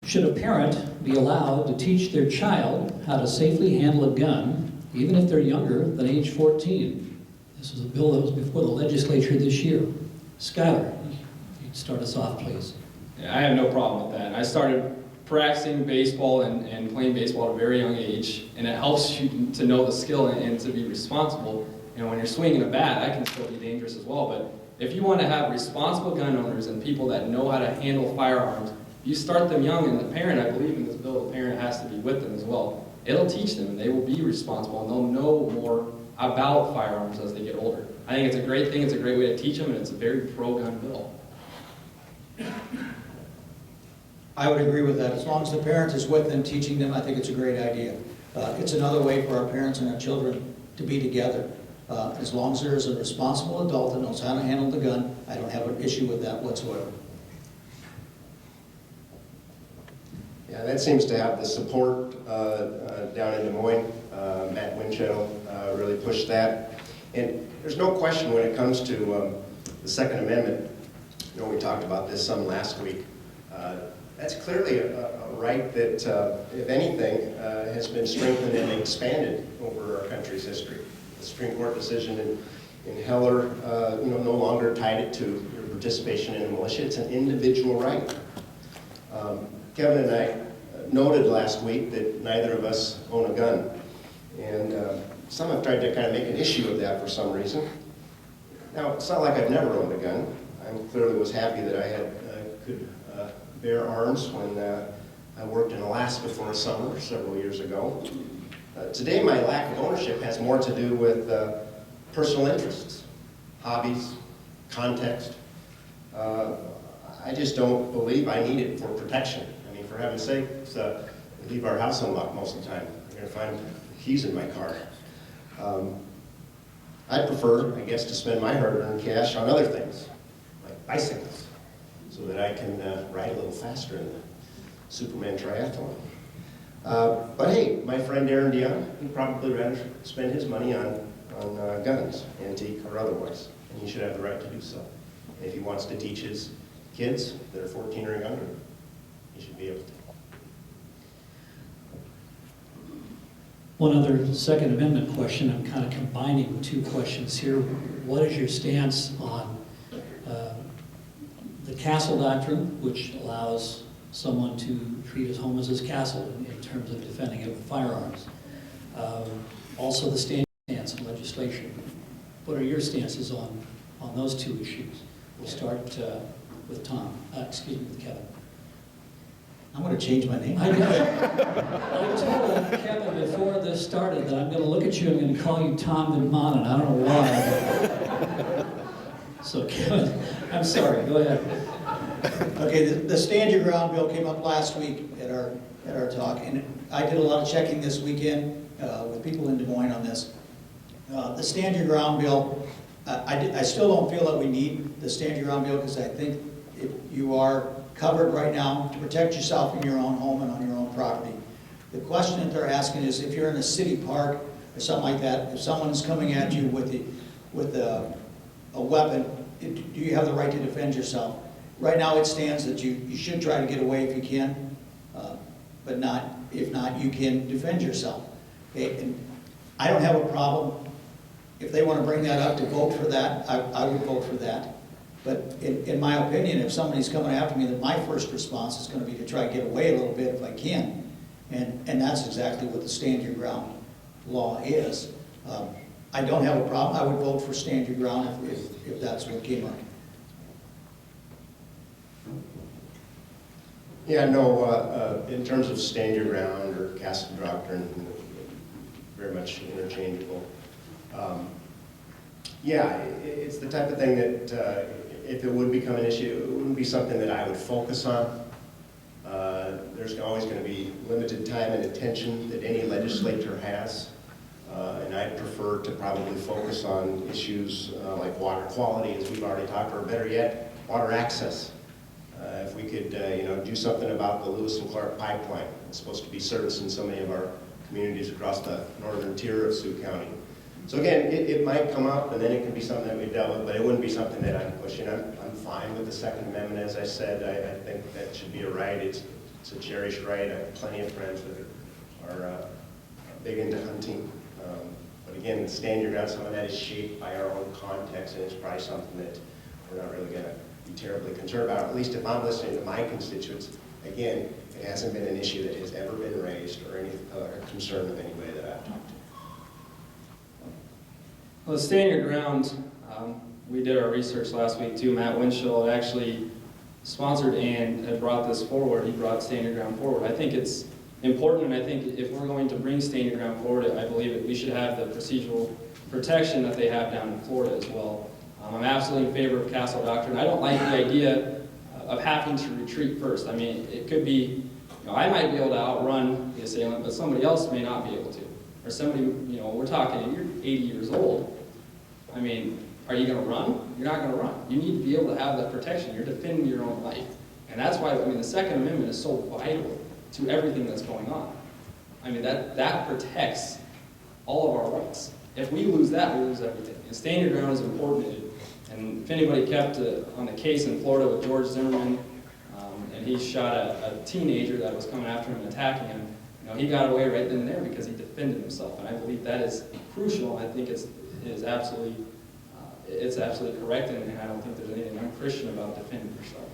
Should a parent be allowed to teach their child how to safely handle a gun, even if they're younger than age 14? This is a bill that was before the legislature this year. Skylar, you'd start us off, please. Yeah, I have no problem with that. I started practicing baseball and playing baseball at a very young age, and it helps you to know the skill and to be responsible. You know, when you're swinging a bat, that can still be dangerous as well, but if you want to have responsible gun owners and people that know how to handle firearms, you start them young, and the parent, I believe in this bill, the parent has to be with them as well. It'll teach them, and they will be responsible, and they'll know more about firearms as they get older. I think it's a great thing, it's a great way to teach them, and it's a very pro-gun bill. I would agree with that. As long as the parent is with them, teaching them, I think it's a great idea. It's another way for our parents and our children to be together. As long as there is a responsible adult that knows how to handle the gun, I don't have an issue with that whatsoever. Yeah, that seems to have the support down in Des Moines. Matt Winchell really pushed that. And there's no question when it comes to the Second Amendment, you know, we talked about this some last week. That's clearly a right that, if anything, has been strengthened and expanded over our country's history. The Supreme Court decision in Heller, no longer tied it to your participation in a militia. It's an individual right. Kevin and I noted last week that neither of us own a gun. And some have tried to kind of make an issue of that for some reason. Now, it's not like I've never owned a gun. I clearly was happy that I could bear arms when I worked in Alaska for a summer several years ago. Today, my lack of ownership has more to do with personal interests, hobbies, context. I just don't believe I need it for protection. I mean, for heaven's sake, we leave our house unlocked most of the time. You're going to find keys in my car. I prefer, I guess, to spend my hard-earned cash on other things, like bicycles, so that I can ride a little faster in the Superman triathlon. But hey, my friend Aaron Dion, he'd probably rather spend his money on guns, antique or otherwise, and he should have the right to do so. And if he wants to teach his kids that are 14 or younger, he should be able to. One other Second Amendment question. I'm kind of combining two questions here. What is your stance on the castle doctrine, which allows someone to treat his home as his castle in terms of defending it with firearms? Also the stance in legislation. What are your stances on those two issues? We'll start with Tom, with Kevin. I'm going to change my name. I told Kevin before this started that I'm going to look at you and I'm going to call you Tom Vidmanen. I don't know why. So Kevin, I'm sorry, go ahead. Okay, the Stand Your Ground bill came up last week at our talk, and I did a lot of checking this weekend with people in Des Moines on this. The Stand Your Ground bill, I still don't feel that we need the Stand Your Ground bill because I think you are covered right now to protect yourself in your own home and on your own property. The question that they're asking is if you're in a city park or something like that, if someone's coming at you with a weapon, do you have the right to defend yourself? Right now it stands that you should try to get away if you can, but if not, you can defend yourself. Okay? And I don't have a problem. If they want to bring that up to vote for that, I would vote for that. But in my opinion, if somebody's coming after me, then my first response is going to be to try to get away a little bit if I can. And that's exactly what the Stand Your Ground law is. I don't have a problem. I would vote for Stand Your Ground if that's what came up. Yeah, no, in terms of Stand Your Ground or castle doctrine, very much interchangeable. Yeah, it's the type of thing that if it would become an issue, it wouldn't be something that I would focus on. There's always going to be limited time and attention that any legislator has. And I'd prefer to probably focus on issues like water quality, as we've already talked, or better yet, water access. If we could do something about the Lewis and Clark pipeline. It's supposed to be servicing so many of our communities across the northern tier of Sioux County. So again, it might come up, and then it could be something that we dealt with, but it wouldn't be something that I'm pushing. I'm fine with the Second Amendment, as I said. I think that should be a right. It's it's a cherished right. I have plenty of friends that are big into hunting. But again, stand your ground, some of that is shaped by our own context, and it's probably something that we're not really going to be terribly concerned about. At least if I'm listening to my constituents, again, it hasn't been an issue that has ever been raised or any concern of any way that I've talked to. Well, stand your ground. We did our research last week too. Matt Winchell had actually sponsored and had brought this forward. He brought Stand Your Ground forward. I think it's important, and I think if we're going to bring Stand Your Ground forward, I believe that we should have the procedural protection that they have down in Florida as well. I'm absolutely in favor of castle doctrine. I don't like the idea of having to retreat first. I mean, it could be, I might be able to outrun the assailant, but somebody else may not be able to. Or somebody, we're talking, you're 80 years old. I mean, are you going to run? You're not going to run. You need to be able to have that protection. You're defending your own life. And that's why, the Second Amendment is so vital to everything that's going on. I mean, that protects all of our rights. If we lose that, we lose everything. And stand your ground is important. And if anybody kept on the case in Florida with George Zimmerman, and he shot a teenager that was coming after him and attacking him, he got away right then and there because he defended himself. And I believe that is crucial. I think it's absolutely correct, and I don't think there's anything unchristian about defending yourself.